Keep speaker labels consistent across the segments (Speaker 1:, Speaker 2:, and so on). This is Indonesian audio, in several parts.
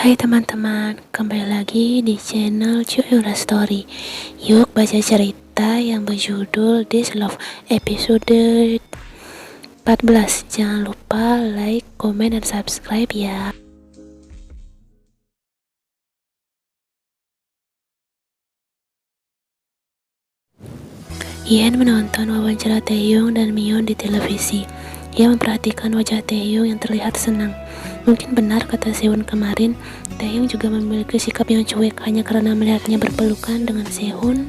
Speaker 1: Hai teman-teman, kembali lagi di channel Cuyura Story. Yuk baca cerita yang berjudul This Love episode 14. Jangan lupa like, komen, dan subscribe ya. Ian menonton wawancara Taeyong dan Mion di televisi. Ia memperhatikan wajah Taeyong yang terlihat senang. Mungkin benar kata Sehun kemarin, Taeyong juga memiliki sikap yang cuek hanya karena melihatnya berpelukan dengan Sehun.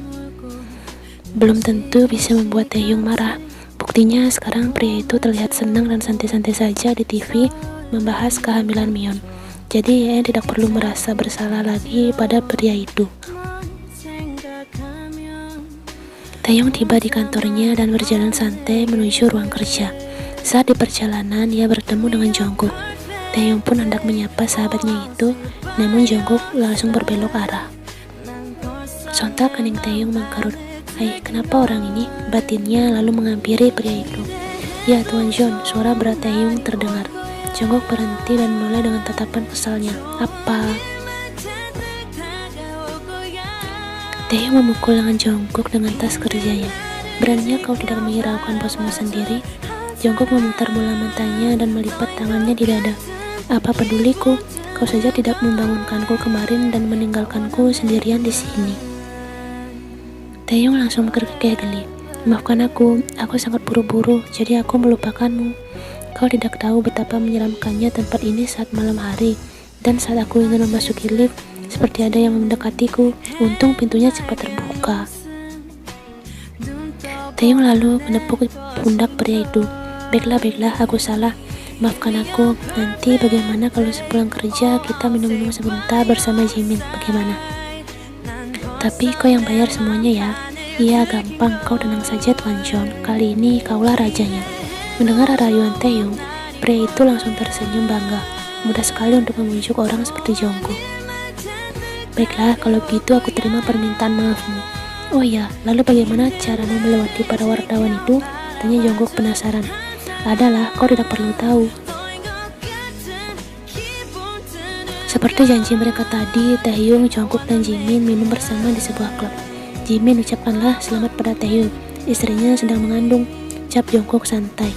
Speaker 1: Belum tentu bisa membuat Taeyong marah. Buktinya sekarang pria itu terlihat senang dan santai-santai saja di TV membahas kehamilan Mion. Jadi ia tidak perlu merasa bersalah lagi pada pria itu. Taeyong tiba di kantornya dan berjalan santai menuju ruang kerja. Saat di perjalanan, ia bertemu dengan Jungkook. Taeyong pun hendak menyapa sahabatnya itu, namun Jungkook langsung berbelok arah. Sontak kening Taeyong mengkerut. Kenapa orang ini? Batinnya lalu menghampiri pria itu. Ya, Tuan John, suara berat Taeyong terdengar. Jungkook berhenti dan menoleh dengan tatapan kesalnya. Apa? Taeyong memukul lengan Jungkook dengan tas kerjanya. Beraninya kau tidak menghiraukan bosmu sendiri? Jungkook memutar bola matanya dan melipat tangannya di dada. Apa peduliku? Kau saja tidak membangunkanku kemarin dan meninggalkanku sendirian di sini. Taeyong langsung berkekeh geli. Maafkan aku sangat buru-buru, jadi aku melupakanmu. Kau tidak tahu betapa menyeramkannya tempat ini saat malam hari, dan saat aku ingin memasuki lift, seperti ada yang mendekatiku. Untung pintunya cepat terbuka. Taeyong lalu menepuk pundak pria itu. Baiklah, aku salah. Maafkan aku. Nanti bagaimana kalau sepulang kerja kita minum-minum sebentar bersama Jimin? Bagaimana? Tapi kau yang bayar semuanya ya. Iya, gampang. Kau tenang saja, Tuan John. Kali ini kaulah rajanya. Mendengar rayuan Taeyong, pria itu langsung tersenyum bangga. Mudah sekali untuk membujuk orang seperti Jungkook. Baiklah, kalau begitu aku terima permintaan maafmu. Oh ya, lalu bagaimana caramu melewati para wartawan itu? Tanya Jungkook penasaran. Adalah, kau tidak perlu tahu. Seperti janji mereka tadi, Taeyong, Jungkook, dan Jimin minum bersama di sebuah klub. Jimin, ucapkanlah selamat pada Taeyong. Istrinya sedang mengandung. Ucap Jungkook santai.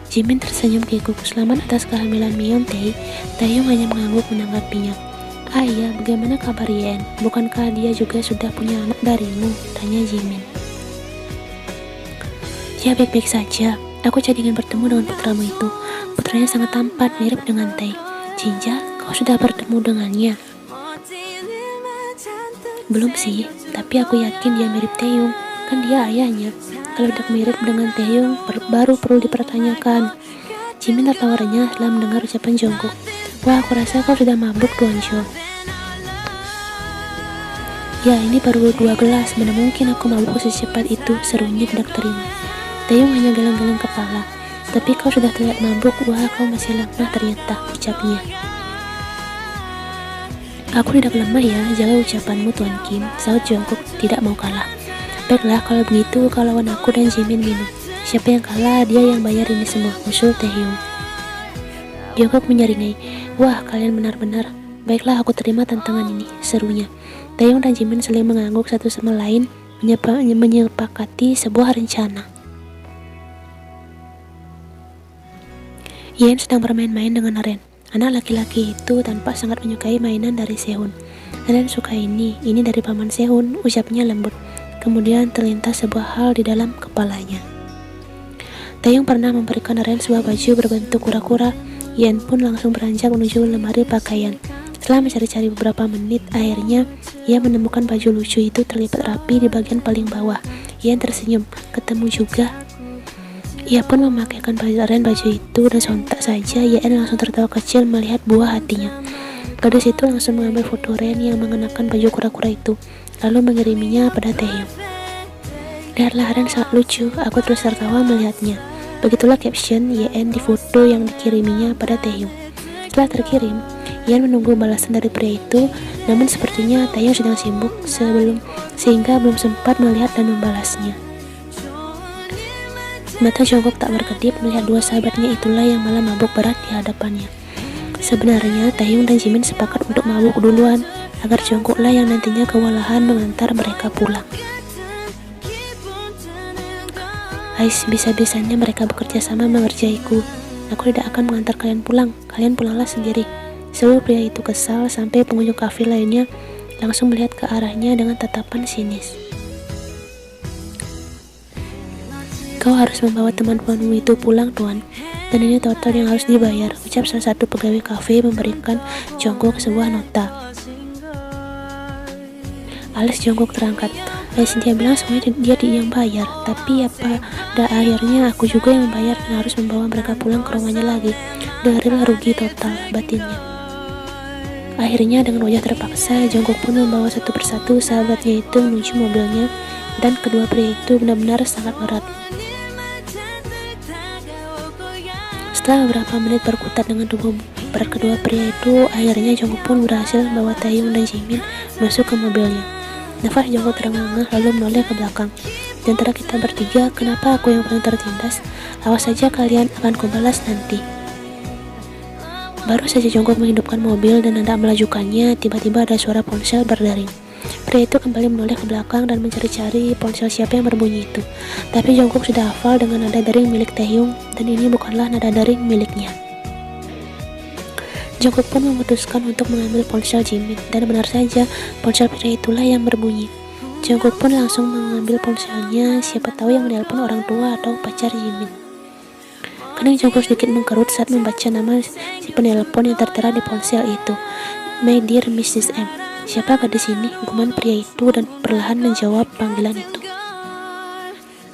Speaker 1: Jimin tersenyum kikuk. Selamat atas kehamilan Mion, Tae. Taeyong hanya mengangguk menanggapinya. Iya, bagaimana kabar Yen? Bukankah dia juga sudah punya anak darimu? Tanya Jimin. Ya, baik-baik saja. Aku jadi ingin bertemu dengan putramu itu. Putranya sangat tampan, mirip dengan Tae. Jinja, kau sudah bertemu dengannya? Belum sih, tapi aku yakin dia mirip Taeyong. Kan dia ayahnya. Kalau tidak mirip dengan Taeyong, baru perlu dipertanyakan. Jimin tertawa renyah setelah mendengar ucapan Jungkook. Wah, aku rasa kau sudah mabuk, Tuan John. Ya, ini baru 2 gelas. Mana mungkin aku mabuk secepat itu, serunya tidak terima. Taeyong hanya geleng-geleng kepala. Tapi kau sudah terlihat mabuk. Wah, kau masih lemah ternyata, ucapnya. Aku tidak lemah ya, jaga ucapanmu, Tuan Kim. Sahut Jungkook tidak mau kalah. Baiklah, kalau begitu kau lawan aku dan Jimin minum. Siapa yang kalah, dia yang bayar ini semua, usul Taeyong. Jungkook menyeringai. Wah, kalian benar-benar. Baiklah, aku terima tantangan ini, serunya. Taeyong dan Jimin saling mengangguk satu sama lain, menyepakati sebuah rencana. Yen sedang bermain-main dengan Ren. Anak laki-laki itu tanpa sangat menyukai mainan dari Sehun. Ren suka ini dari paman Sehun, ucapnya lembut. Kemudian terlintas sebuah hal di dalam kepalanya. Taeyong pernah memberikan Ren sebuah baju berbentuk kura-kura. Yen pun langsung beranjak menuju lemari pakaian. Setelah mencari-cari beberapa menit, akhirnya ia menemukan baju lucu itu terlipat rapi di bagian paling bawah. Yen tersenyum, ketemu juga. Ia pun memakaikan Ren baju itu dan sontak saja Yen langsung tertawa kecil melihat buah hatinya. Gadis itu langsung mengambil foto Ren yang mengenakan baju kura-kura itu, lalu mengiriminya pada Taeyong. Lihatlah, Ren sangat lucu, aku terus tertawa melihatnya. Begitulah caption Yen di foto yang dikiriminya pada Taeyong. Setelah terkirim, Yen menunggu balasan dari pria itu, namun sepertinya Taeyong sedang sibuk sehingga belum sempat melihat dan membalasnya. Mata Jungkook tak berkedip melihat dua sahabatnya itulah yang malah mabuk berat di hadapannya. Sebenarnya Taehyung dan Jimin sepakat untuk mabuk duluan, agar Jungkooklah yang nantinya kewalahan mengantar mereka pulang. Ais, bisa-bisanya mereka bekerja sama mengerjaiku. Aku tidak akan mengantar kalian pulang, kalian pulanglah sendiri. Seluruh pria itu kesal sampai pengunjung kafe lainnya langsung melihat ke arahnya dengan tatapan sinis. Kau harus membawa teman-temanmu itu pulang, Tuan. Dan ini total yang harus dibayar, ucap salah satu pegawai kafe memberikan Jungkook sebuah nota. Alis Jungkook terangkat. Dia bilang semuanya dia yang bayar, tapi pada akhirnya aku juga yang membayar dan harus membawa mereka pulang ke rumahnya lagi. Dengarilah rugi total, batinnya. Akhirnya dengan wajah terpaksa, Jungkook pun membawa satu persatu sahabatnya itu menuju mobilnya, dan kedua pria itu benar-benar sangat erat. Setelah beberapa menit berkutat dengan tubuh berat kedua pria itu, akhirnya Jungkook pun berhasil membawa Taehyung dan Jimin masuk ke mobilnya. Nafas Jungkook terengah-engah lalu menoleh ke belakang. Di antara kita bertiga, kenapa aku yang paling tertindas? Awas saja kalian, akan kubalas nanti. Baru saja Jungkook menghidupkan mobil dan hendak melajukannya, tiba-tiba ada suara ponsel berdering. Pria itu kembali menoleh ke belakang dan mencari-cari ponsel siapa yang berbunyi itu. Tapi Jungkook sudah hafal dengan nada dering milik Taehyung, dan ini bukanlah nada dering miliknya. Jungkook pun memutuskan untuk mengambil ponsel Jimin, dan benar saja ponsel pria itulah yang berbunyi. Jungkook pun langsung mengambil ponselnya, siapa tahu yang menelpon orang tua atau pacar Jimin. Kening Jungkook sedikit mengkerut saat membaca nama si penelpon yang tertera di ponsel itu. My dear Mrs. M. Siapa gadis ini? Gumam pria itu dan perlahan menjawab panggilan itu.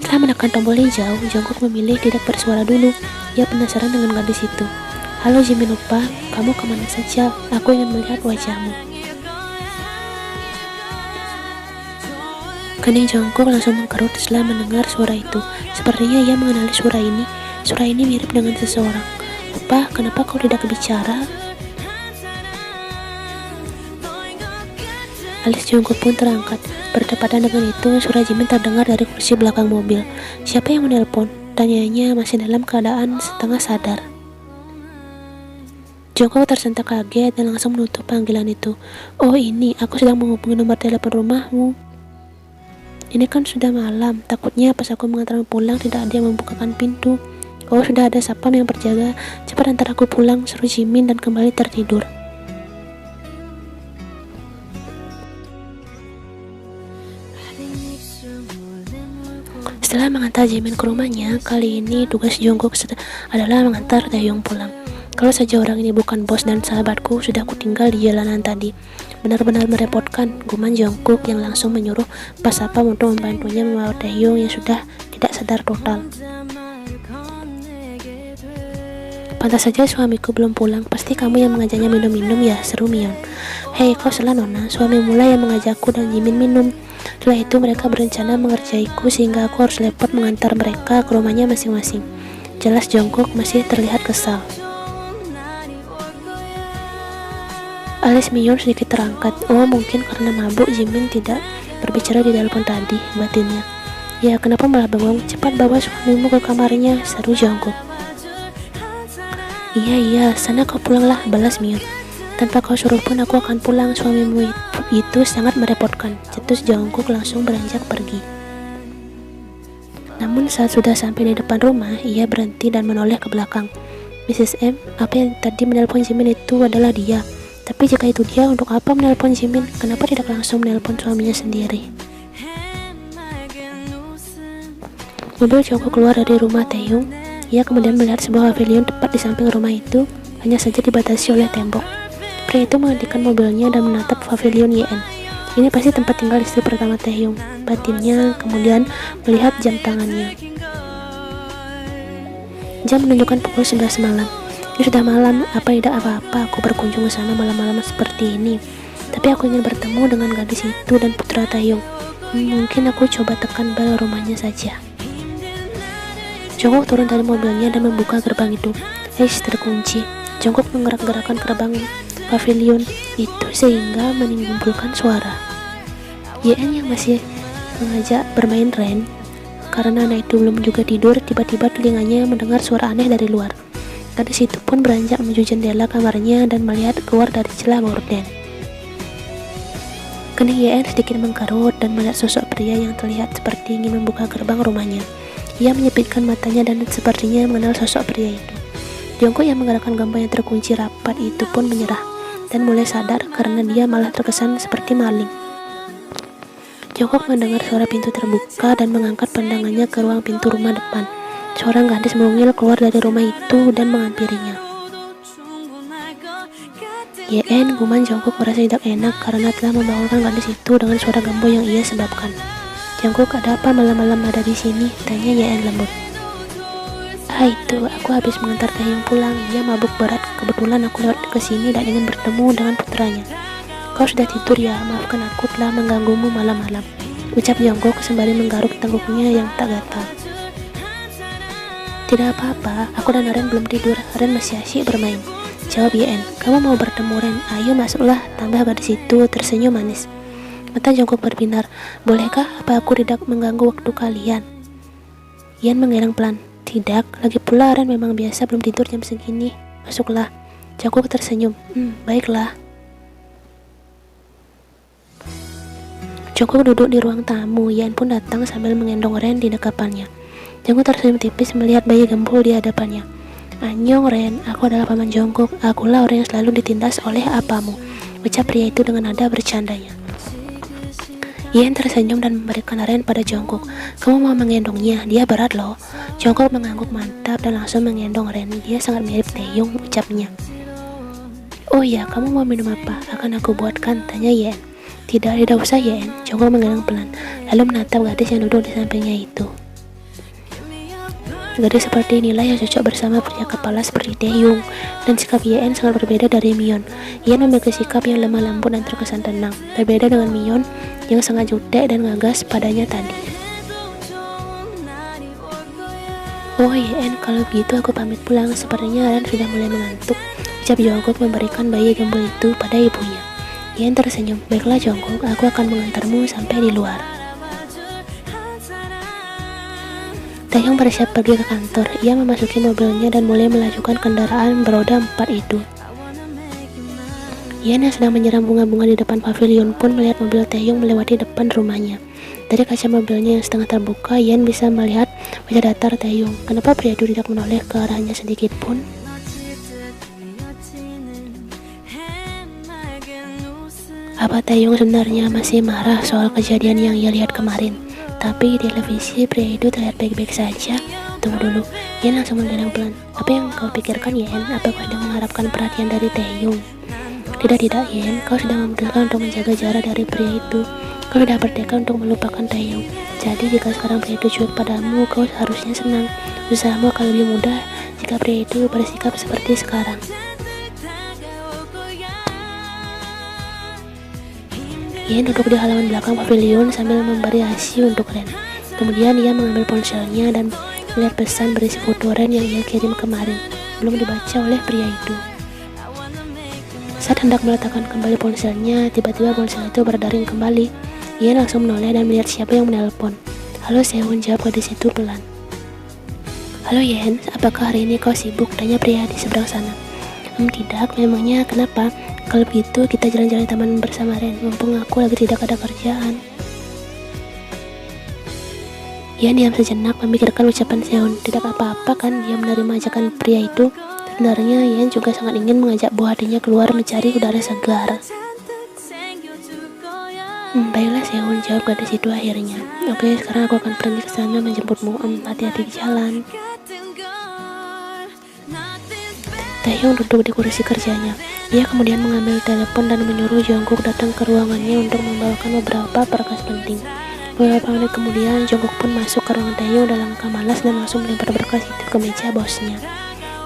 Speaker 1: Setelah menekan tombol hijau, Jungkook memilih tidak bersuara dulu. Ia penasaran dengan gadis itu. Halo Jimin Oppa, kamu kemana saja? Aku ingin melihat wajahmu. Kening Jungkook langsung mengkerut setelah mendengar suara itu. Sepertinya ia mengenali suara ini. Suara ini mirip dengan seseorang. Oppa, kenapa kau tidak bicara? Alis Jungkook pun terangkat. Bertepatan dengan itu, suara Jimin terdengar dari kursi belakang mobil. Siapa yang menelpon? Tanyanya masih dalam keadaan setengah sadar. Jungkook tersentak kaget dan langsung menutup panggilan itu. Oh ini, aku sedang menghubungi nomor telepon rumahmu. Ini kan sudah malam, takutnya pas aku mengantarmu pulang tidak ada yang membukakan pintu. Oh sudah ada sapam yang berjaga, cepat antar aku pulang, seru Jimin dan kembali tertidur. Setelah mengantar Jimin ke rumahnya, kali ini tugas Jungkook adalah mengantar Taehyung pulang. Kalau saja orang ini bukan bos dan sahabatku, sudah aku tinggal di jalanan tadi. Benar-benar merepotkan, gumam Jungkook yang langsung menyuruh pas sapam untuk membantunya membawa Taehyung yang sudah tidak sadar total. Pantas saja suamiku belum pulang, pasti kamu yang mengajaknya minum-minum ya, seru Mion. Hei, kau salah nona, suami mula yang mengajakku dan Jimin minum. Setelah itu mereka berencana mengerjaiku sehingga aku harus repot mengantar mereka ke rumahnya masing-masing. Jelas Jungkook masih terlihat kesal. Alis Mion sedikit terangkat. Oh mungkin karena mabuk Jimin tidak berbicara di telepon tadi, batinnya. Ya kenapa malah bengong, cepat bawa suamimu ke kamarnya, seru Jungkook. Iya, sana kau pulanglah, balas Mion. Tanpa kau suruh pun aku akan pulang, suamimu itu sangat merepotkan. Cetus Jungkook langsung beranjak pergi. Namun saat sudah sampai di depan rumah, ia berhenti dan menoleh ke belakang. Mrs. M, apa yang tadi menelpon Jimin itu adalah dia. Tapi jika itu dia, untuk apa menelpon Jimin? Kenapa tidak langsung menelpon suaminya sendiri? Mobil Jungkook keluar dari rumah Taehyung. Ia kemudian melihat sebuah pavilion tepat di samping rumah itu, hanya saja dibatasi oleh tembok. Pria itu menghentikan mobilnya dan menatap pavilion YN. Ini pasti tempat tinggal istri pertama Taehyung, batinnya, kemudian melihat jam tangannya. Jam menunjukkan pukul 11 malam. Ini sudah malam, tidak apa-apa aku berkunjung ke sana malam-malam seperti ini. Tapi aku ingin bertemu dengan gadis itu dan putra Taehyung. Mungkin aku coba tekan bel rumahnya saja. Jungkook turun dari mobilnya dan membuka gerbang itu. Terkunci. Jungkook menggerak-gerakkan gerbang pavilion itu sehingga menimbulkan suara. YN yang masih mengajak bermain Ren, karena anak itu belum juga tidur, tiba-tiba telinganya mendengar suara aneh dari luar. Gadis itu pun beranjak menuju jendela kamarnya dan melihat keluar dari celah gorden. Kening Yen sedikit mengkerut dan melihat sosok pria yang terlihat seperti ingin membuka gerbang rumahnya. Ia menyipitkan matanya dan sepertinya mengenal sosok pria itu. Jongkok yang menggerakkan gampang yang terkunci rapat itu pun menyerah dan mulai sadar karena dia malah terkesan seperti maling. Jongkok mendengar suara pintu terbuka dan mengangkat pandangannya ke ruang pintu rumah depan. Seorang gadis mungil keluar dari rumah itu dan menghampirinya. Yen, guman Jongkok merasa tidak enak karena telah membangunkan gadis itu dengan suara gembok yang ia sebabkan. Jongkok, ada apa malam-malam ada di sini? Tanya Yen lembut. Itu, aku habis mengantar Taeyong pulang. Ia mabuk berat. Kebetulan aku lewat ke sini dan ingin bertemu dengan putranya. Kau sudah tidur ya? Maafkan aku telah mengganggumu malam-malam, ucap Jongkok sembari menggaruk tengguknya yang tak gatal. Tidak apa-apa, aku dan Ren belum tidur. Ren masih asyik bermain, jawab Yen. Kamu mau bertemu Ren? Ayo masuklah, tambah gadis itu tersenyum manis. Mata Jongkok berbinar. Bolehkah? Apa aku tidak mengganggu waktu kalian? Yen menggeleng pelan. Tidak, lagi pula Ren memang biasa belum tidur jam segini. Masuklah. Jongkok tersenyum. Baiklah. Jongkok duduk di ruang tamu. Yen pun datang sambil menggendong Ren di dekapannya. Jongkok tersenyum tipis melihat bayi gembul di hadapannya. Annyeong Ren, aku adalah paman Jongkok. Akulah orang yang selalu ditindas oleh apamu, ucap pria itu dengan nada bercandanya. Yen tersenyum dan memberikan Ren pada Jongkok. Kamu mau menggendongnya? Dia berat loh. Jongkok mengangguk mantap dan langsung menggendong Ren. Dia sangat mirip Taeyong, ucapnya. Oh ya, kamu mau minum apa? Akan aku buatkan, tanya Yen. Tidak usah Yen. Jongkok menggeleng pelan, lalu menatap gadis yang duduk di sampingnya itu. Gadis seperti inilah yang cocok bersama pria kepala seperti Taeyong, dan sikap Yen sangat berbeda dari Mion. Yen memiliki sikap yang lemah lembut dan terkesan tenang, berbeda dengan Mion yang sangat jutek dan ngegas padanya tadi. Oh Yen, kalau begitu aku pamit pulang. Sepertinya Ren sudah mulai mengantuk, ucap Jongkok memberikan bayi gembul itu pada ibunya. Yen tersenyum. Baiklah Jongkok, aku akan mengantarmu sampai di luar. Taeyong bersiap pergi ke kantor. Ia memasuki mobilnya dan mulai melajukan kendaraan beroda 4 itu. Yen yang sedang menyiram bunga-bunga di depan pavilion pun melihat mobil Taeyong melewati depan rumahnya. Dari kaca mobilnya yang setengah terbuka, Yen bisa melihat wajah datar Taeyong. Kenapa pria itu tidak menoleh ke arahnya sedikit pun? Apa Taeyong sebenarnya masih marah soal kejadian yang ia lihat kemarin? Tapi di televisi pria itu terlihat baik-baik saja. Tunggu dulu, Yen langsung menggeleng pelan. Apa yang kau pikirkan Yen? Apa kau sedang mengharapkan perhatian dari Taeyong? Tidak Yen, kau sudah memutuskan untuk menjaga jarak dari pria itu. Kau sudah bertekad untuk melupakan Taeyong. Jadi jika sekarang pria itu cuek padamu, kau seharusnya senang. Usahamu akan lebih mudah jika pria itu bersikap seperti sekarang. Yen duduk di halaman belakang pavilion sambil memberi ASI untuk Ren. Kemudian ia mengambil ponselnya dan melihat pesan berisi foto Ren yang ia kirim kemarin, belum dibaca oleh pria itu. Saat hendak meletakkan kembali ponselnya, tiba-tiba ponsel itu berdering kembali. Yen langsung menoleh dan melihat siapa yang menelpon. Halo Sehun, jawab gadis itu pelan. Halo Yen, apakah hari ini kau sibuk? Tanya pria di seberang sana. Tidak, memangnya kenapa? Kalau begitu kita jalan-jalan taman bersama Ren, mumpung aku lagi tidak ada kerjaan. Yen diam sejenak memikirkan ucapan Sehun. Tidak apa-apa kan dia menerima ajakan pria itu. Sebenarnya Yen juga sangat ingin mengajak buah hatinya keluar mencari udara segar. Baiklah Sehun, jawab gadis itu akhirnya. Oke, sekarang aku akan pergi ke sana menjemputmu. Hati-hati di jalan. Taeyong duduk di kursi kerjanya. Ia kemudian mengambil telepon dan menyuruh Jongkok datang ke ruangannya untuk membawakan beberapa berkas penting. Beberapa menit kemudian, Jongkok pun masuk ke ruangan Taeyong dalam langkah malas dan langsung melempar berkas itu ke meja bosnya.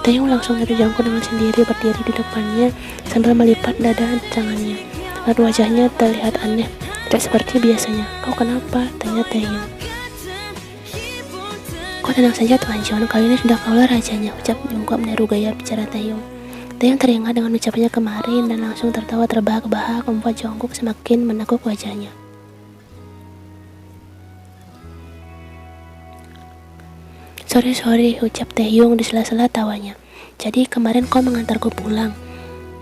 Speaker 1: Taeyong langsung melihat Jongkok dengan sendiri berdiri di depannya sambil melipat dada tangannya. Lalu wajahnya terlihat aneh, tidak seperti biasanya. Kau kenapa? Tanya Taeyong. Kau tenang saja Tuan John, kali ini sudah kaulah rajanya, ucap Jongkok meniru gaya bicara Taeyong. Taeyong teringat dengan ucapannya kemarin dan langsung tertawa terbahak-bahak membuat Jongkok semakin menekuk wajahnya. Sorry, ucap Taeyong di sela-sela tawanya. Jadi kemarin kau mengantarku pulang.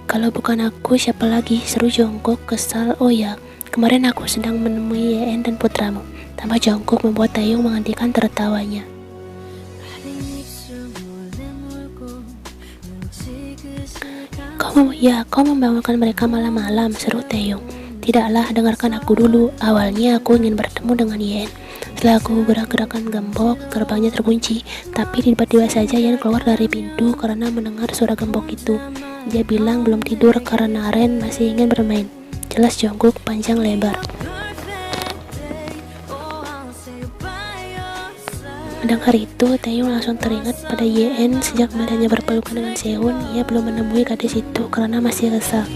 Speaker 1: Kalau bukan aku, siapa lagi? Seru Jongkok kesal. Oh ya, kemarin aku sedang menemui Yen dan putramu. Tambah Jongkok membuat Taeyong menghentikan tertawanya. Kau membangunkan mereka malam-malam, seru Taeyong. Tidaklah, dengarkan aku dulu. Awalnya aku ingin bertemu dengan Yen. Setelah aku gerak-gerakan gembok, gerbangnya terkunci. Tapi tiba-tiba saja Yen keluar dari pintu karena mendengar suara gembok itu. Dia bilang belum tidur karena Ren masih ingin bermain. Jelas Jongkok panjang lebar. Mendengar itu, Taeyong langsung teringat pada Yen. Sejak kemarinnya berpelukan dengan Sehun, ia belum menemui gadis itu karena masih resah.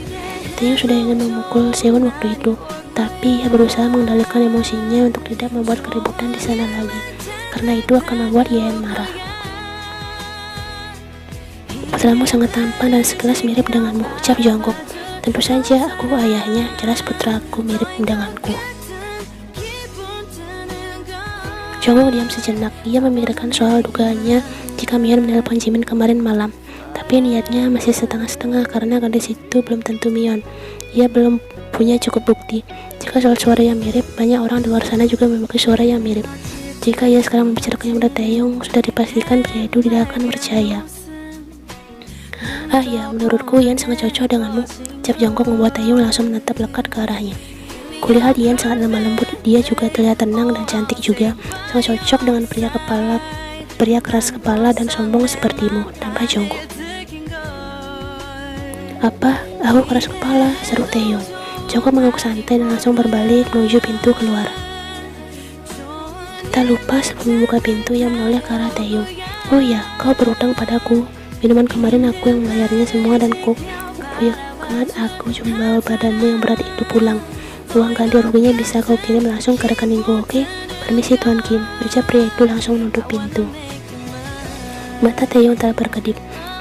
Speaker 1: Taeyong sudah ingin memukul Sehun waktu itu, tapi ia berusaha mengendalikan emosinya untuk tidak membuat keributan di sana lagi, karena itu akan membuat Yen marah. Putramu sangat tampan dan sekelas mirip denganmu, ucap Jongkok. Tentu saja, aku ayahnya, jelas putraku mirip denganku. Jongkok diam sejenak. Ia memikirkan soal dugaannya jika Mion menelpon Jimin kemarin malam. Tapi niatnya masih setengah-setengah karena gadis itu belum tentu Mion. Ia belum punya cukup bukti. Jika soal suara yang mirip, banyak orang di luar sana juga memiliki suara yang mirip. Jika ia sekarang membicarakannya pada Taeyong, sudah dipastikan pria itu tidak akan percaya. Ah ya, menurutku Yen sangat cocok denganmu, ucap Jongkok membuat Taeyong langsung menatap lekat ke arahnya. Kulihat Yen sangat lemah lembut, dia juga terlihat tenang dan cantik juga, sangat cocok dengan pria keras kepala dan sombong sepertimu, tambah Jongkok. Apa? Aku keras kepala, seru Taeyong. Jongkok mengangguk santai dan langsung berbalik menuju pintu keluar. Tak lupa sebelum membuka pintu, ia menoleh ke arah Taeyong. Oh ya, kau berutang padaku. Minuman kemarin aku yang membayarnya semua dan kau yakin aku cuma bawa badanmu yang berat itu pulang. Uang ganti ruginya bisa kau kirim langsung ke rekeningku, oke? Permisi Tuan Kim, ucap pria itu langsung menutup pintu. Mata Taeyong tak berkedip.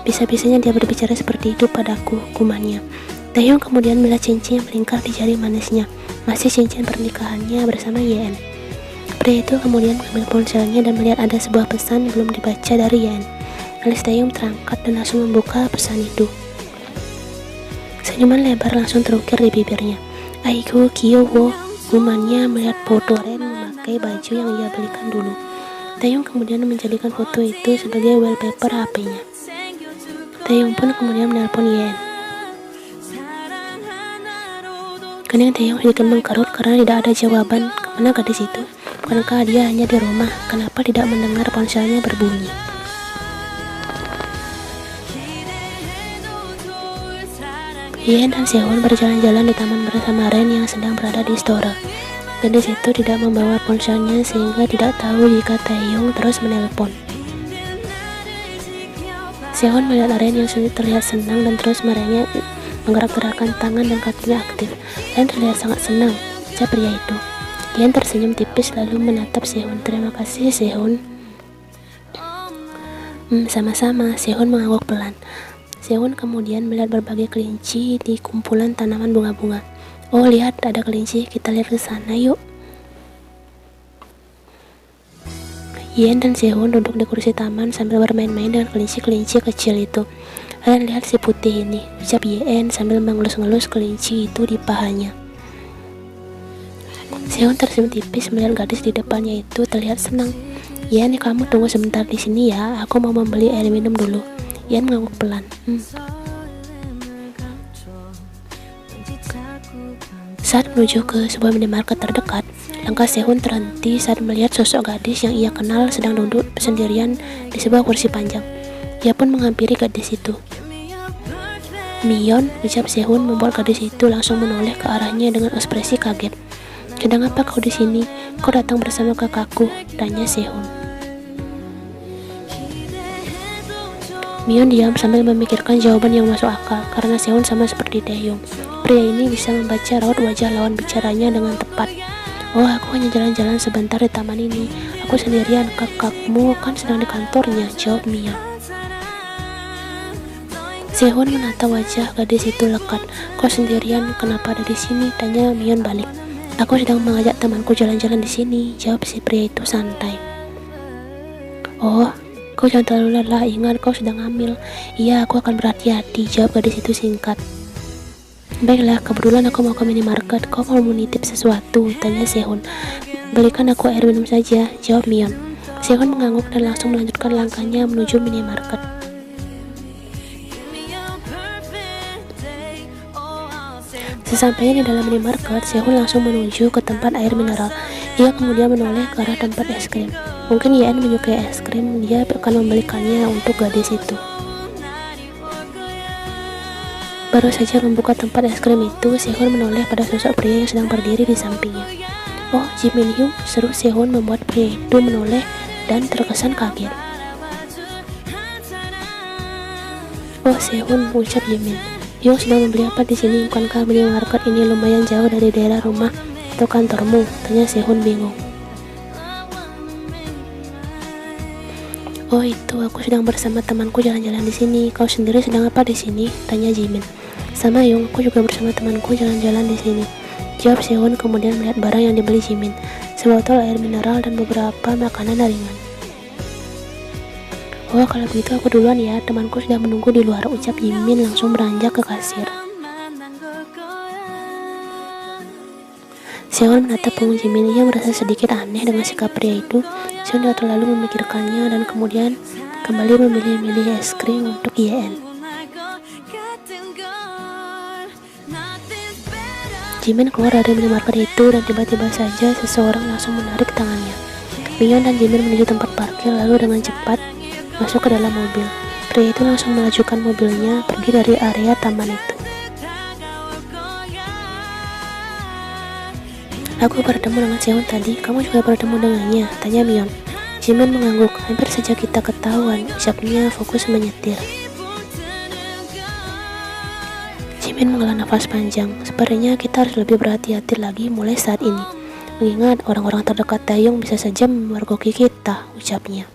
Speaker 1: Bisa-bisanya dia berbicara seperti itu padaku, kumannya. Taeyong kemudian melihat cincin yang melingkar di jari manisnya, masih cincin pernikahannya bersama Yen. Pria itu kemudian mengambil ponselnya dan melihat ada sebuah pesan yang belum dibaca dari Yen. Alis Taeyong terangkat dan langsung membuka pesan itu. Senyuman lebar langsung terukir di bibirnya. Aiku Kyowo, gumannya melihat foto Ren memakai baju yang ia belikan dulu. Taeyong kemudian menjadikan foto itu sebagai wallpaper HP-nya. Taeyong pun kemudian menelpon Yen. Kening Taeyong sedikit mengkerut karena tidak ada jawaban. Kemana gadis itu? Bukankah dia hanya di rumah? Kenapa tidak mendengar ponselnya berbunyi? Yen dan Sehun berjalan-jalan di taman bersama Ren yang sedang berada di Stora. Gadis itu tidak membawa ponselnya sehingga tidak tahu jika Taeyong terus menelpon. Sehun melihat Ren yang terlihat senang dan terus menggerak-gerakkan tangan dan kakinya aktif. Ren terlihat sangat senang, ucap pria itu. Yen tersenyum tipis lalu menatap Sehun. Terima kasih Sehun. Sama-sama, Sehun mengangguk pelan. Sehun kemudian melihat berbagai kelinci di kumpulan tanaman bunga-bunga. Oh, lihat ada kelinci, kita lihat ke sana yuk. Yen dan Sehun duduk di kursi taman sambil bermain-main dengan kelinci-kelinci kecil itu. Kalian lihat si putih ini, ucap Yen sambil mengelus-ngelus kelinci itu di pahanya. Sehun tersenyum tipis melihat gadis di depannya itu terlihat senang. Yen, kamu tunggu sebentar di sini ya, aku mau membeli air minum dulu. Yen mengangguk pelan. Saat menuju ke sebuah minimarket terdekat, langkah Sehun terhenti saat melihat sosok gadis yang ia kenal sedang duduk sendirian di sebuah kursi panjang. Ia pun menghampiri gadis itu. Mion, ucap Sehun membuat gadis itu langsung menoleh ke arahnya dengan ekspresi kaget. Sedang apa kau di sini? Kau datang bersama kakakku, tanya Sehun. Mion diam sambil memikirkan jawaban yang masuk akal, karena Sehun sama seperti Taeyong. Pria ini bisa membaca raut wajah lawan bicaranya dengan tepat. Oh, aku hanya jalan-jalan sebentar di taman ini. Aku sendirian, kakakmu kan sedang di kantornya, jawab Mion. Sehun menatap wajah gadis itu lekat. Kau sendirian, kenapa ada di sini? Tanya Mion balik. Aku sedang mengajak temanku jalan-jalan di sini, jawab si pria itu santai. Oh, Kau jangan terlalu lelah, ingat kau sedang hamil. Iya, aku akan berhati-hati, jawab gadis itu singkat. Baiklah, kebetulan aku mau ke minimarket. Kau mau menitip sesuatu? Tanya Sehun. Belikan aku air minum saja, jawab Mion. Sehun mengangguk dan langsung melanjutkan langkahnya menuju minimarket. Sesampainya di dalam minimarket, Sehun langsung menuju ke tempat air mineral. Ia kemudian menoleh ke arah tempat es krim. Mungkin Yen menyukai es krim, dia akan membelikannya untuk gadis itu. Baru saja membuka tempat es krim itu, Sehun menoleh pada sosok pria yang sedang berdiri di sampingnya. Oh, Jimin Hyun, seru Sehun membuat pria itu menoleh dan terkesan kaget. Oh, Sehun, ucap Jimin. Hyun sedang membeli apa di sini? Bukankah minimarket ini lumayan jauh dari daerah rumah atau kantormu? Tanya Sehun bingung. Oh itu, aku sedang bersama temanku jalan-jalan di sini. Kau sendiri sedang apa di sini? Tanya Jimin. Sama Hyun, aku juga bersama temanku jalan-jalan di sini, jawab Sehun kemudian melihat barang yang dibeli Jimin, sebotol air mineral dan beberapa makanan ringan. Oh kalau begitu aku duluan ya, temanku sudah menunggu di luar, ucap Jimin langsung beranjak ke kasir. Sehun menatap punggung Jimin, ia merasa sedikit aneh dengan sikap pria itu. Sehun tidak terlalu memikirkannya dan kemudian kembali memilih-milih es krim untuk Yen. Jimin keluar dari minimarket itu dan tiba-tiba saja seseorang langsung menarik tangannya. Mion dan Jimin menuju tempat parkir lalu dengan cepat masuk ke dalam mobil. Pria itu langsung melajukan mobilnya pergi dari area taman itu. Aku bertemu dengan Sehun tadi, kamu juga bertemu dengannya? Tanya Mion. Jimin mengangguk, hampir saja kita ketahuan, ucapnya fokus menyetir. Jimin menghela nafas panjang, sepertinya kita harus lebih berhati-hati lagi mulai saat ini. Mengingat orang-orang terdekat Taeyong bisa saja memergoki kita, ucapnya.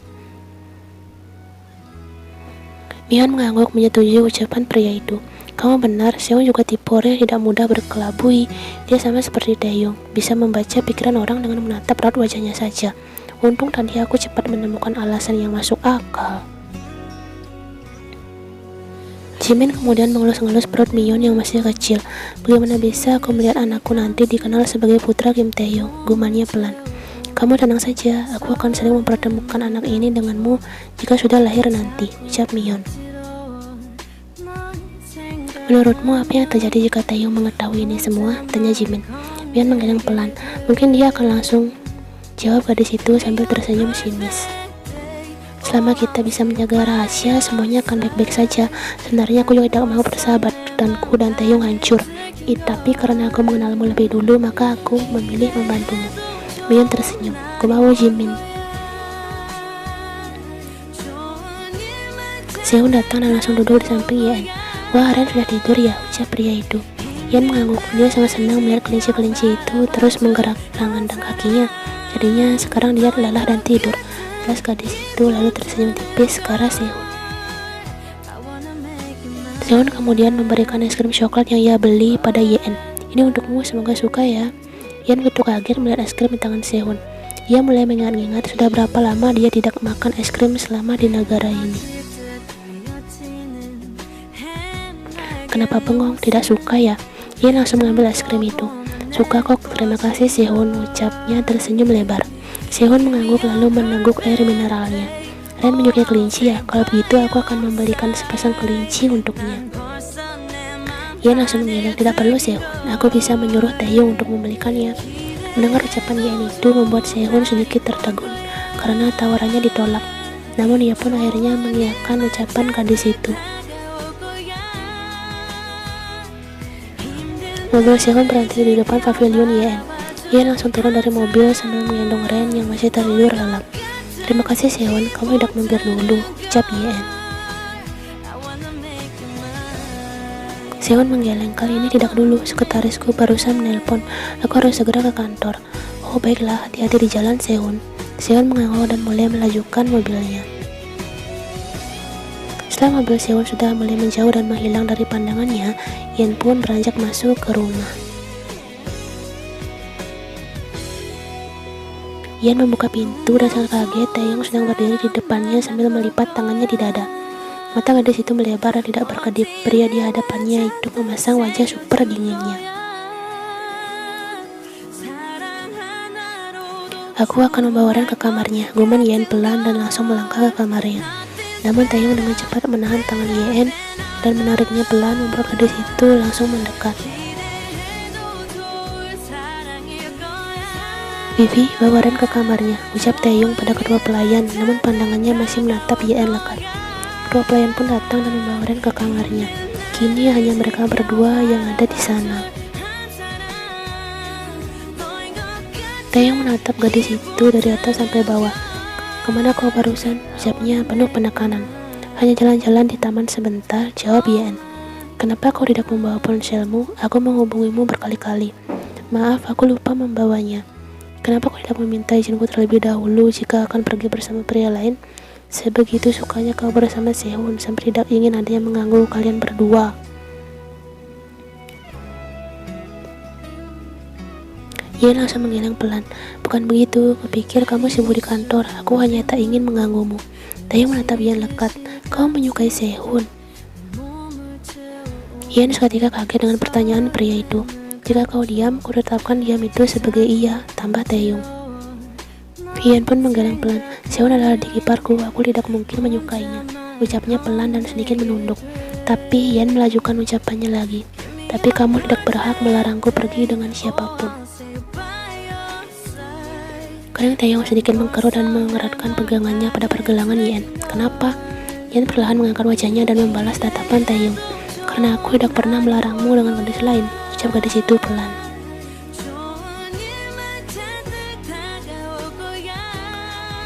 Speaker 1: Mion mengangguk menyetujui ucapan pria itu. Kamu benar, Sehun juga tipe orang yang tidak mudah berkelabui. Dia sama seperti Taeyong, bisa membaca pikiran orang dengan menatap raut wajahnya saja. Untung tadi aku cepat menemukan alasan yang masuk akal. Jimin kemudian mengelus-ngelus perut Mion yang masih kecil. Bagaimana bisa aku melihat anakku nanti dikenal sebagai putra Kim Taeyong, gumannya pelan. Kamu tenang saja, aku akan sering mempertemukan anak ini denganmu jika sudah lahir nanti, ucap Mion. Menurutmu apa yang terjadi jika Taeyong mengetahui ini semua? Tanya Jimin. Mion menggeleng pelan. Mungkin dia akan langsung jawab gadis itu sambil tersenyum sinis. Selama kita bisa menjaga rahasia, semuanya akan baik-baik saja. Sebenarnya aku juga tidak mau persahabatanku dan Taeyong hancur. Tapi karena aku mengenalmu lebih dulu, maka aku memilih membantumu. Mion tersenyum. Kumaha Jimin. Sehun datang dan langsung duduk di samping Yen. Wah, Ren sudah tidur ya, ucap pria itu. Yen mengangguk, dia sangat senang melihat kelinci-kelinci itu terus menggerak tangan dan kakinya. Jadinya sekarang dia lelah dan tidur. Jelas gadis itu lalu tersenyum tipis ke arah Sehun. Sehun kemudian memberikan es krim coklat yang ia beli pada Yen. Ini untukmu, semoga suka ya. Yen begitu kaget melihat es krim di tangan Sehun. Ia mulai mengingat-ingat sudah berapa lama dia tidak makan es krim selama di negara ini. Kenapa bengong? Tidak suka ya? Ia langsung mengambil es krim itu. Suka kok, terima kasih Sehun, ucapnya tersenyum lebar. Sehun mengangguk lalu meneguk air mineralnya. Ren menyukai kelinci ya? Kalau begitu aku akan memberikan sepasang kelinci untuknya. Ia langsung mengelak, tidak perlu Sehun, aku bisa menyuruh Taeyong untuk membelikannya. Mendengar ucapan Yen itu membuat Sehun sedikit tertegun karena tawarannya ditolak. Namun ia pun akhirnya mengiyakan ucapan gadis itu. Mobil Sehun berhenti di depan pavilion Yen. Ia langsung turun dari mobil sambil menggendong Ren yang masih tertidur lelap. Terima kasih Sehun, kamu hendak mampir dulu, ucap Yen. Sehun menggeleng, kali ini tidak dulu, sekretarisku barusan menelpon, aku harus segera ke kantor. Oh baiklah, hati-hati di jalan Sehun. Sehun mengangguk dan mulai melajukan mobilnya. Setelah mobil Sehun sudah mulai menjauh dan menghilang dari pandangannya, Yen pun beranjak masuk ke rumah. Ian membuka pintu dan sangat kaget. Taeyong sedang berdiri di depannya sambil melipat tangannya di dada. Mata gadis itu melebar dan tidak berkedip. Pria di hadapannya itu memasang wajah super dinginnya. Aku akan membawa Ren ke kamarnya, gumam Ian pelan dan langsung melangkah ke kamarnya. Namun Taeyong dengan cepat menahan tangan Ian dan menariknya pelan, membuat gadis itu langsung mendekat. Vivi, bawa Ren ke kamarnya, ucap Taeyong pada kedua pelayan, namun pandangannya masih menatap Ian lekat. Kedua pelayan pun datang dan membawa Ren ke kamarnya. Kini hanya mereka berdua yang ada di sana. Taeyong menatap gadis itu dari atas sampai bawah. Kemana kau barusan? Ucapnya penuh penekanan. Hanya jalan-jalan di taman sebentar, jawab Ian. Kenapa kau tidak membawa ponselmu? Aku menghubungimu berkali-kali. Maaf, aku lupa membawanya. Kenapa kau tidak meminta izinku terlebih dahulu jika akan pergi bersama pria lain? Sebegitu sukanya kau bersama Sehun sampai tidak ingin ada yang mengganggu kalian berdua. Ian langsung menghilang pelan. Bukan begitu, kupikir kamu sibuk di kantor. Aku hanya tak ingin mengganggumu. Taeyong menatap Ian lekat. Kau menyukai Sehun? Ian seketika kaget dengan pertanyaan pria itu. Jika kau diam, ku tetapkan diam itu sebagai iya, tambah Taeyong. Ian pun menggeleng pelan. Sehun adalah adik iparku, aku tidak mungkin menyukainya. Ucapnya pelan dan sedikit menunduk. Tapi Ian melajukan ucapannya lagi. Tapi kamu tidak berhak melarangku pergi dengan siapapun. Kadang Taeyong sedikit mengkerut dan mengeratkan pegangannya pada pergelangan Ian. Kenapa? Ian perlahan mengangkat wajahnya dan membalas tatapan Taeyong. Karena aku tidak pernah melarangmu dengan gadis lain, ucap gadis itu pelan.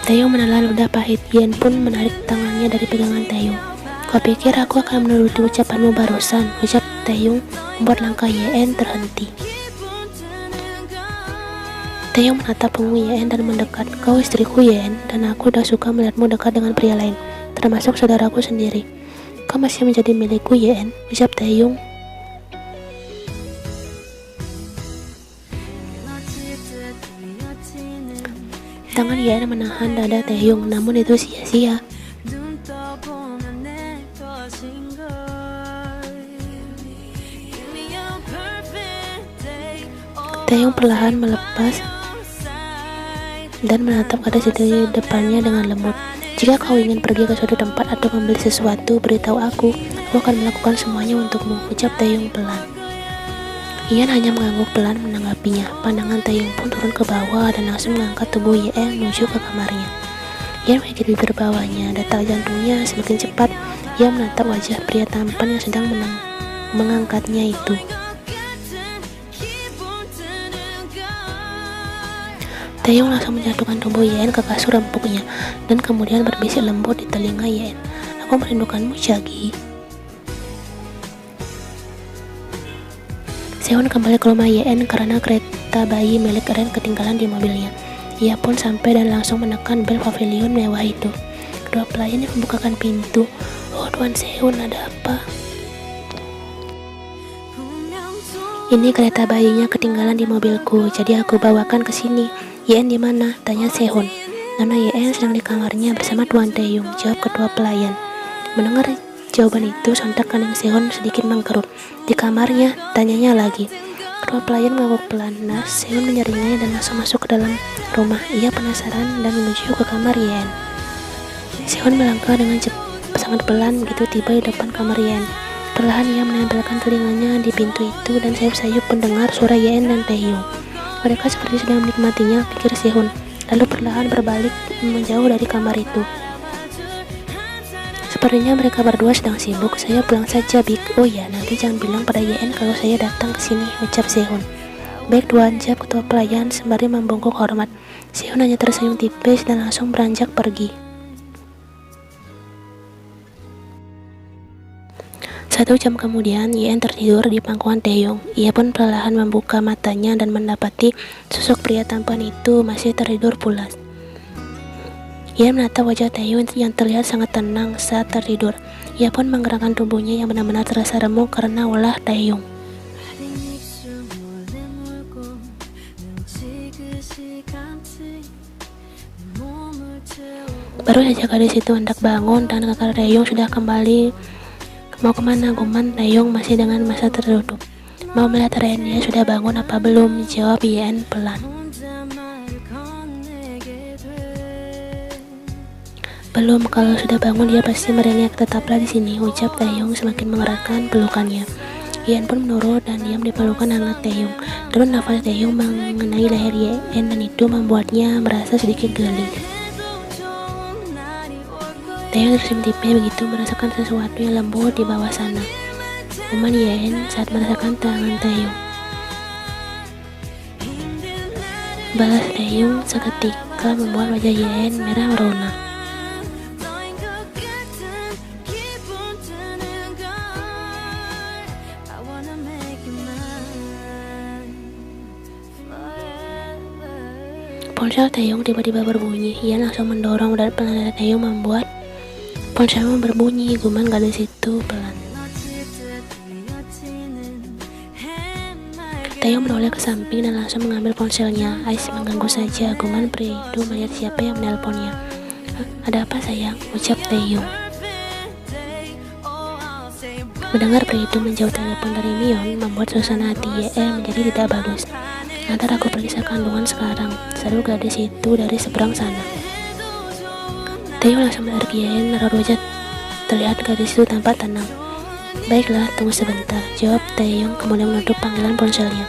Speaker 1: Taeyong menelan ludah pahit. Ian pun menarik tangannya dari pegangan Taeyong. Kau pikir aku akan menuruti ucapanmu barusan, ucap Taeyong, membuat langkah Ian terhenti. Taeyong menatap punggung Ian dan mendekat. Kau istriku Ian, dan aku udah suka melihatmu dekat dengan pria lain, termasuk saudaraku sendiri. Kau masih menjadi milikku Ian, ucap Taeyong. Tangan Ian menahan dada Taeyong, namun itu sia-sia. Taeyong perlahan melepas dan menatap gadis di depannya dengan lembut. Jika kau ingin pergi ke suatu tempat atau membeli sesuatu, beritahu aku akan melakukan semuanya untukmu, ucap Taeyong pelan. Ian hanya mengangguk pelan menanggapinya. Pandangan Taeyong pun turun ke bawah dan langsung mengangkat tubuh Ian menuju ke kamarnya. Ian menggigit bibir bawahnya, detak jantungnya semakin cepat. Ia menatap wajah pria tampan yang sedang mengangkatnya itu. Taeyong langsung menjatuhkan tubuh Ian ke kasur empuknya dan kemudian berbisik lembut di telinga Ian. Aku merindukanmu, Chagi. Sehun kembali ke rumah Ian karena kereta bayi milik Ren ketinggalan di mobilnya. Ia pun sampai dan langsung menekan bel pavilion mewah itu. Kedua pelayan yang membukakan pintu. Oh, Tuan Sehun, ada apa? Ini kereta bayinya ketinggalan di mobilku, jadi aku bawakan ke sini. Ian di mana? Tanya Sehun. Nona Ian sedang di kamarnya bersama Tuan Taeyong, jawab ketua pelayan. Mendengar jawaban itu, sontak kening Sehun sedikit mengkerut. Di kamarnya? Tanyanya lagi. Kedua pelayan mengangguk pelan. Nah, Sehun menyaringnya dan langsung masuk ke dalam rumah. Ia penasaran dan menuju ke kamar Ian. Sehun melangkah dengan sangat pelan begitu tiba di depan kamar Ian. Perlahan ia menempelkan telinganya di pintu itu dan sayup-sayup mendengar suara Ian dan Taeyong. Mereka seperti sedang menikmatinya, pikir Sehun, lalu perlahan berbalik menjauh dari kamar itu. Sepertinya mereka berdua sedang sibuk. Saya pulang saja, Big. Oh ya, nanti jangan bilang pada Ian kalau saya datang ke sini, ucap Sehun. Baik Tuan, jawab ketua pelayan sembari membungkuk hormat. Sehun hanya tersenyum tipis dan langsung beranjak pergi. 1 jam kemudian, Ian tertidur di pangkuan Taeyong. Ia pun perlahan membuka matanya dan mendapati sosok pria tampan itu masih tertidur pulas. Ian menatap wajah Taeyong yang terlihat sangat tenang saat tertidur. Ia pun menggerakkan tubuhnya yang benar-benar terasa remuk karena ulah Taeyong. Baru saja gadis itu hendak bangun dan kakak Taeyong sudah kembali. Mau kemana, Guman? Taeyong masih dengan mata tertutup. Mau melihat Ren, dia sudah bangun apa belum? Jawab Yen pelan. Belum, kalau sudah bangun dia pasti merengek. Tetaplah di sini, ucap Taeyong semakin mengeratkan pelukannya. Yen pun menurut dan diam di pelukan hangat Taeyong. Derun nafas Taeyong mengenai leher Yen dan itu membuatnya merasa sedikit geli. Taeyong tersenyum tipis begitu merasakan sesuatu yang lembut di bawah sana. Guman Yen saat merasakan tangan Taeyong. Balas Taeyong seketika membuat wajah Yen merah merona. Ponsel Taeyong tiba-tiba berbunyi. Yen langsung mendorong dan pelan Taeyong membuat ponsel berbunyi. Guman gadis itu pelan. Taeyong menoleh ke samping dan langsung mengambil ponselnya. Ais mengganggu saja. Guman pria itu melihat siapa yang menelponnya. Ada apa sayang? Ucap Taeyong. Mendengar pria itu menjauh telepon dari Mion membuat suasana hati Yen menjadi tidak bagus. Nanti aku periksa kandungan sekarang, seru gadis itu dari seberang sana. Taeyong langsung menarik Yen, naruh wajah terlihat gadis itu tampak tenang. Baiklah, tunggu sebentar, jawab Taeyong kemudian menutup panggilan ponselnya.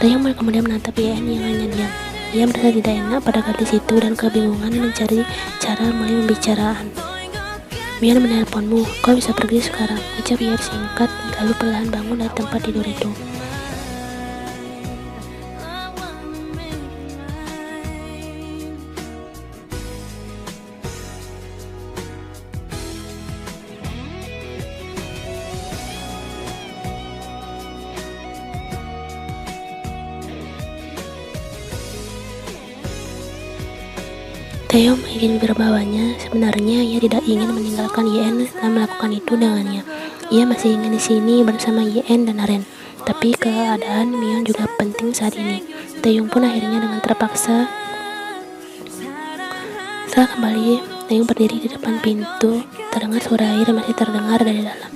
Speaker 1: Taeyong kemudian menatap Yen yang hanya diam. Ia merasa tidak enak pada gadis itu dan kebingungan mencari cara mulai pembicaraan. Mion menelponmu, kau bisa pergi sekarang, ucap Yen singkat lalu perlahan bangun dari tempat tidur itu. Taeyong ingin berbawanya. Sebenarnya ia tidak ingin meninggalkan Yen dan melakukan itu dengannya. Ia masih ingin di sini bersama Yen dan Ren. Tapi keadaan Mion juga penting saat ini. Taeyong pun akhirnya dengan terpaksa. Setelah kembali, Taeyong berdiri di depan pintu. Terdengar suara air masih terdengar dari dalam.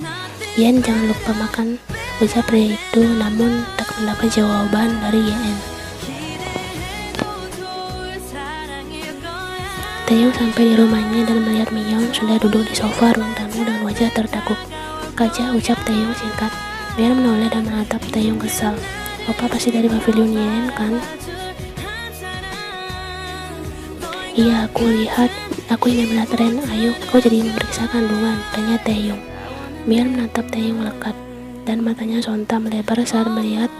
Speaker 1: Yen, jangan lupa makan, ucap pria itu, namun tak mendapat jawaban dari Yen. Taeyong sampai di rumahnya dan melihat Mion sudah duduk di sofa ruang tamu dengan wajah tertakuk. Kaja, ucap Taeyong singkat. Mion menoleh dan menatap Taeyong kesal. Opa pasti dari pavilion Yen, kan? Iya, aku ingin melihat Ren. Ayo, kau jadi memeriksa kandungan, tanya Taeyong. Mion menatap Taeyong melekat dan matanya sontak melebar saat melihat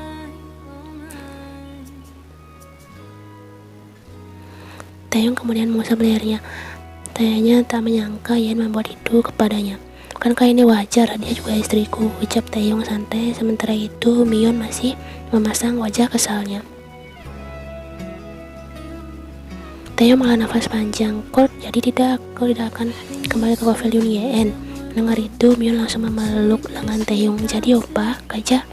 Speaker 1: Taeyong kemudian mengusap lehernya. Taeyongnya tak menyangka Yen membuat itu kepadanya. Bukankah ini wajar, dia juga istriku, ucap Taeyong santai. Sementara itu Mion masih memasang wajah kesalnya. Taeyong menghela nafas panjang. Kau tidak akan kembali ke pavilion Yen. Dengar itu Mion langsung memeluk lengan Taeyong. Jadi opa, Kaja,